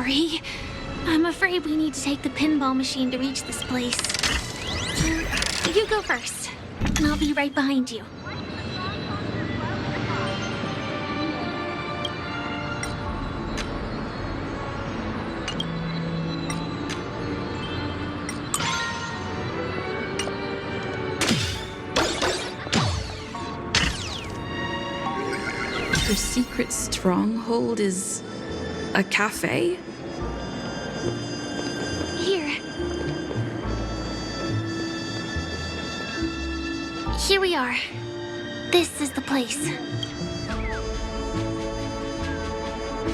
sorry. I'm afraid we need to take the pinball machine to reach this place. You go first, and I'll be right behind you. Her secret stronghold is a cafe? Here we are. This is the place.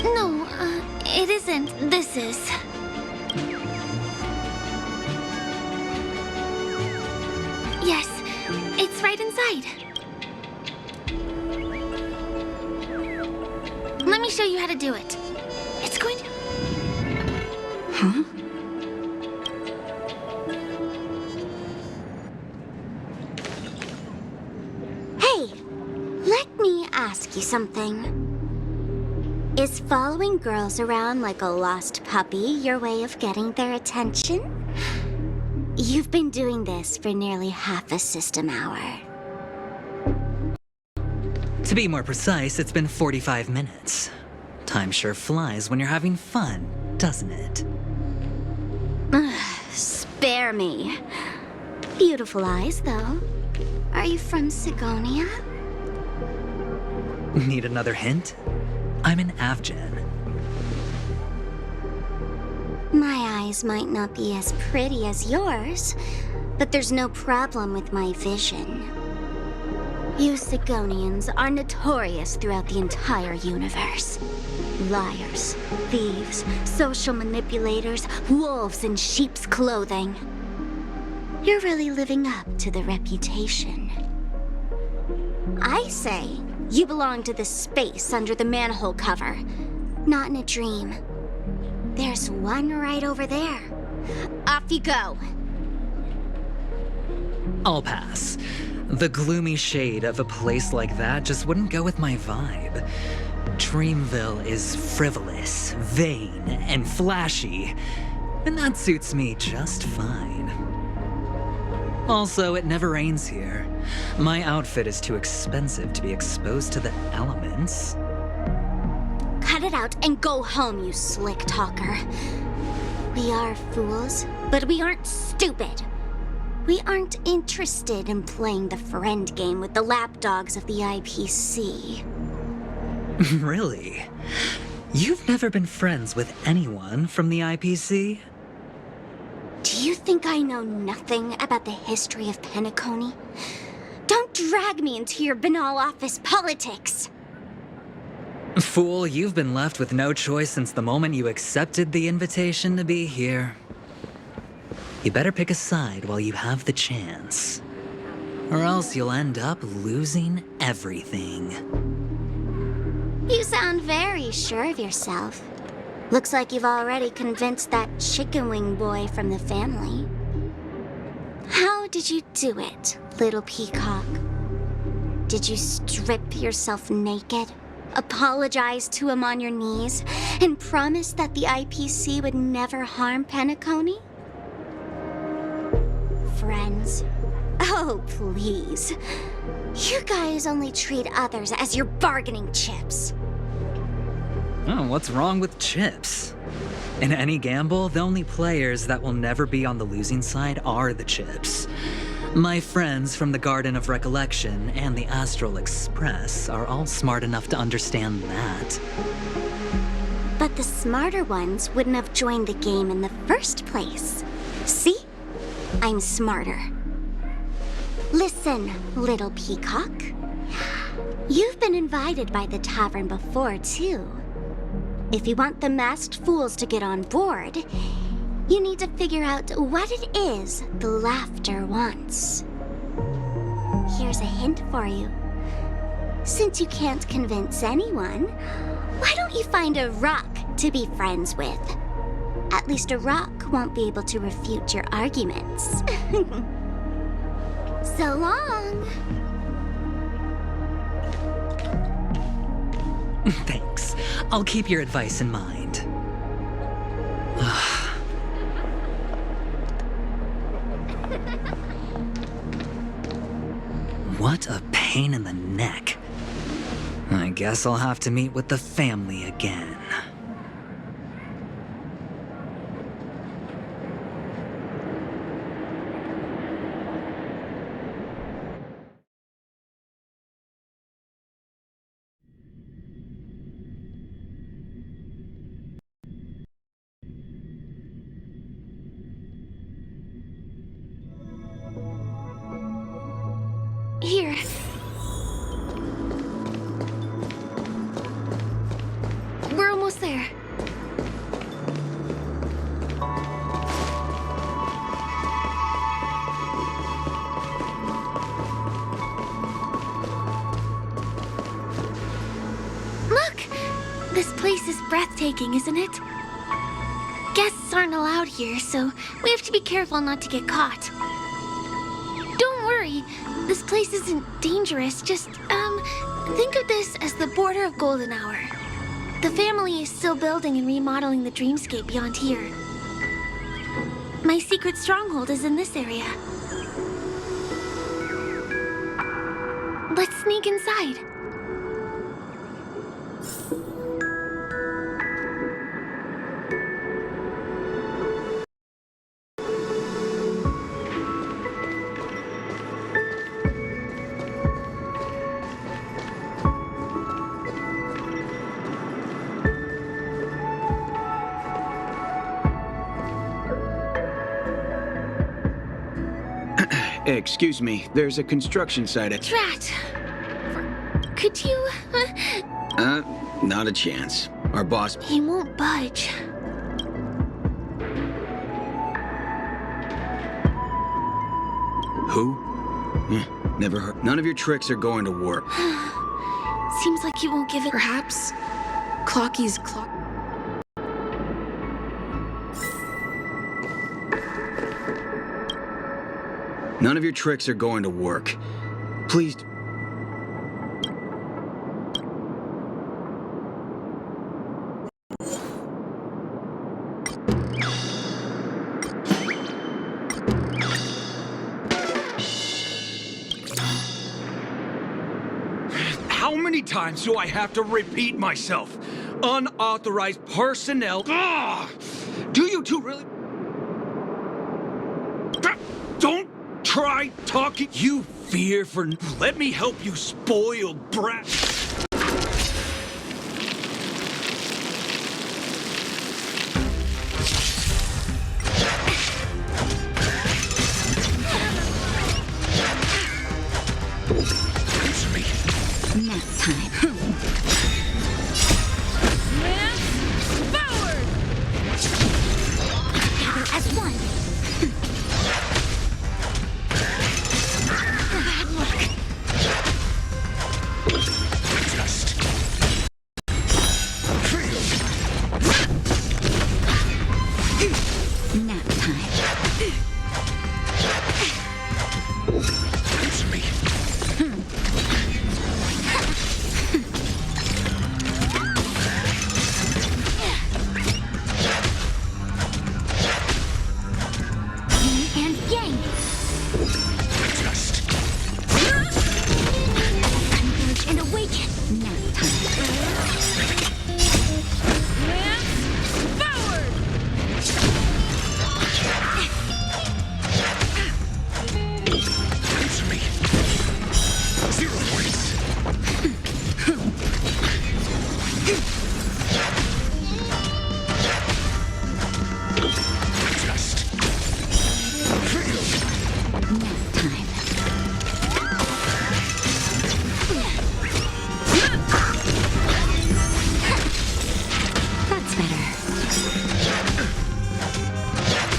No, it isn't. This is. Yes, it's right inside. Let me show you how to do it. It's going to... Huh? Ask you something. Is following girls around like a lost puppy your way of getting their attention? You've been doing this for nearly half a system hour. To be more precise, it's been 45 minutes. Time sure flies when you're having fun, doesn't it? Spare me. Beautiful eyes, though. Are you from Sigonia? Need another hint? I'm an Avgen. My eyes might not be as pretty as yours, but there's no problem with my vision. You Sigonians are notorious throughout the entire universe. Liars, thieves, social manipulators, wolves in sheep's clothing. You're really living up to the reputation. I say, you belong to the space under the manhole cover, not in a dream. There's one right over there. Off you go. I'll pass. The gloomy shade of a place like that just wouldn't go with my vibe. Dreamville is frivolous, vain, and flashy, and that suits me just fine. Also, it never rains here. My outfit is too expensive to be exposed to the elements. Cut it out and go home, you slick talker. We are fools, but we aren't stupid. We aren't interested in playing the friend game with the lapdogs of the IPC. Really? You've never been friends with anyone from the IPC? Do you think I know nothing about the history of Penacony? Don't drag me into your banal office politics! Fool, you've been left with no choice since the moment you accepted the invitation to be here. You better pick a side while you have the chance. Or else you'll end up losing everything. You sound very sure of yourself. Looks like you've already convinced that chicken wing boy from the family. How did you do it, little peacock? Did you strip yourself naked, apologize to him on your knees, and promise that the IPC would never harm Penacony? Friends? Oh, please. You guys only treat others as your bargaining chips. Oh, what's wrong with chips? In any gamble, the only players that will never be on the losing side are the chips. My friends from the Garden of Recollection and the Astral Express are all smart enough to understand that. But the smarter ones wouldn't have joined the game in the first place. See? I'm smarter. Listen, little peacock. You've been invited by the tavern before, too. If you want the masked fools to get on board, you need to figure out what it is the laughter wants. Here's a hint for you. Since you can't convince anyone, why don't you find a rock to be friends with? At least a rock won't be able to refute your arguments. So long! Thanks. I'll keep your advice in mind. What a pain in the neck. I guess I'll have to meet with the family again. Here. We're almost there. Look! This place is breathtaking, isn't it? Guests aren't allowed here, so we have to be careful not to get caught. Don't worry, this place isn't dangerous. Just, think of this as the border of Golden Hour. The family is still building and remodeling the dreamscape beyond here. My secret stronghold is in this area. Let's sneak inside. Excuse me, there's a construction site at... Drat! Could you... Not a chance. Our boss... He won't budge. Who? Never heard. None of your tricks are going to work. Seems like you won't give it... Perhaps Clocky's clock. None of your tricks are going to work. Please... How many times do I have to repeat myself? Unauthorized personnel. Ugh! Do you two really... Don't try talking. You fear for... Let me help you, spoiled brat. Nap time. Together as one. Bad luck. Nap time. Yin and yang. Converge and awaken. Nap time. Nap time. That's better.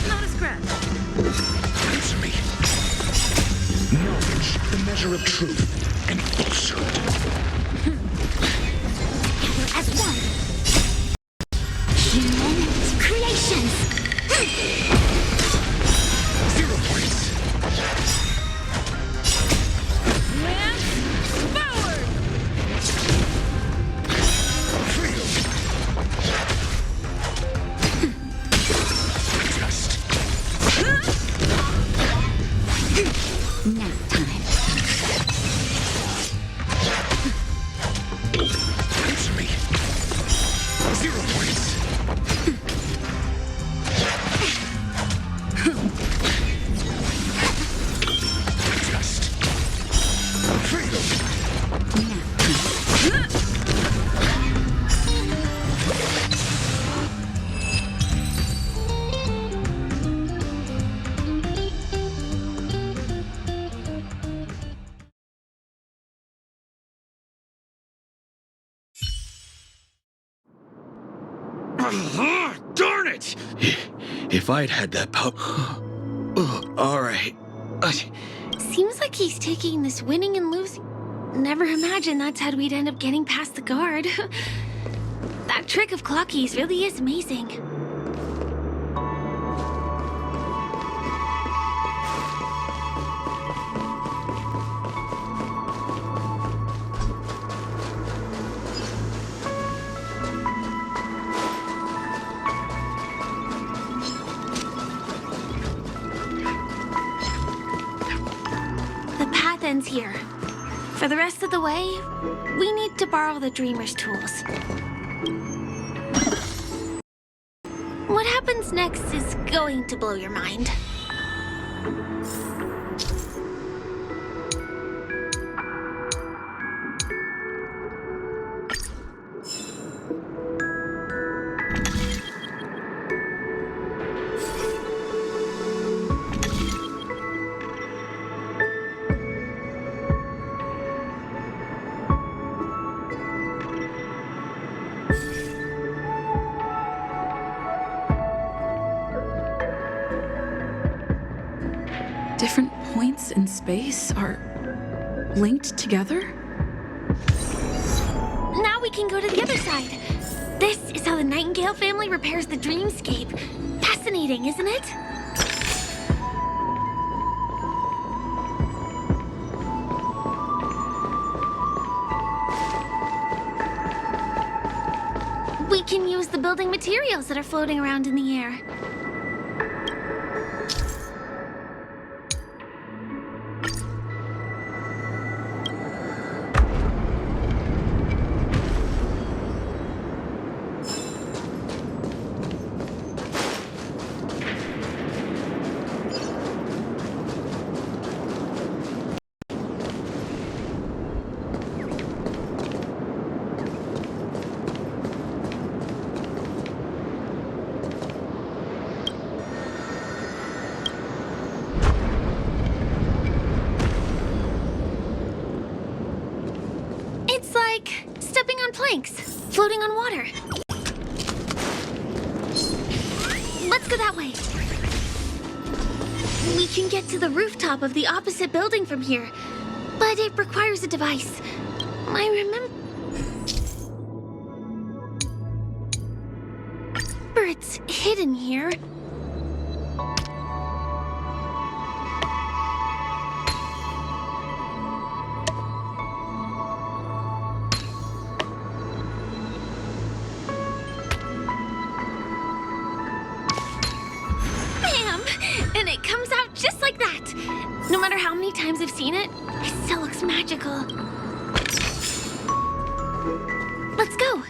Not a scratch. Answer me. Knowledge, the measure of truth and falsehood. Together as one. Human creations. 0 points. Nap time. Darn it! If I'd had that pup. All right. Seems like he's taking this winning and losing. Never imagined that's how we'd end up getting past the guard. That trick of Clocky's really is amazing. The path ends here. For the rest of the way, we need to borrow the Dreamer's tools. What happens next is going to blow your mind. Different points in space are linked together? Now we can go to the other side. This is how the Nightingale family repairs the dreamscape. Fascinating, isn't it? We can use the building materials that are floating around in the air. It's like stepping on planks, floating on water. Let's go that way. We can get to the rooftop of the opposite building from here, but it requires a device. I remember it's hidden here. And it comes out just like that. No matter how many times I've seen it, it still looks magical. Let's go.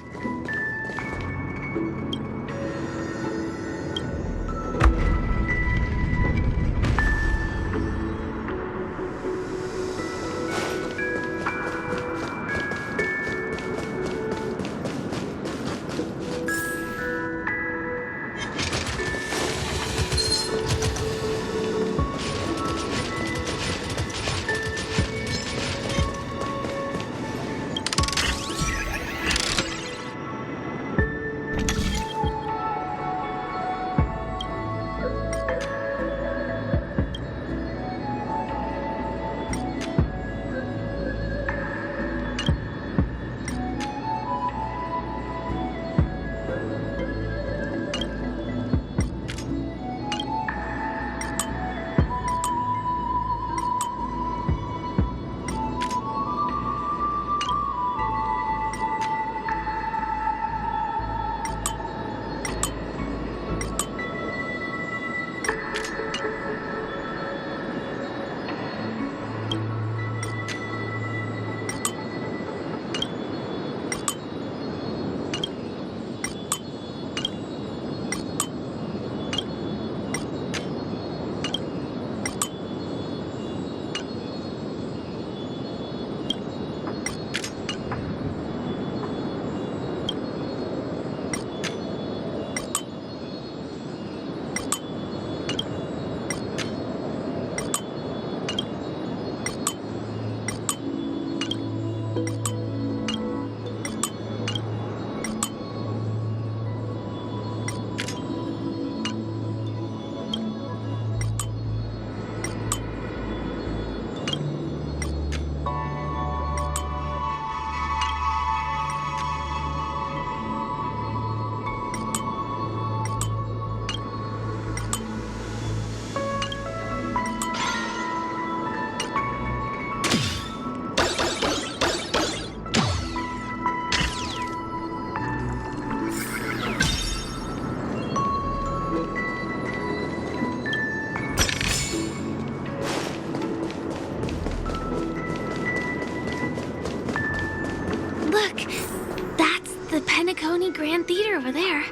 the Penacony Grand Theater over there.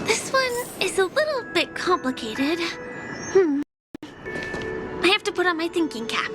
This one is a little bit complicated. I have to put on my thinking cap.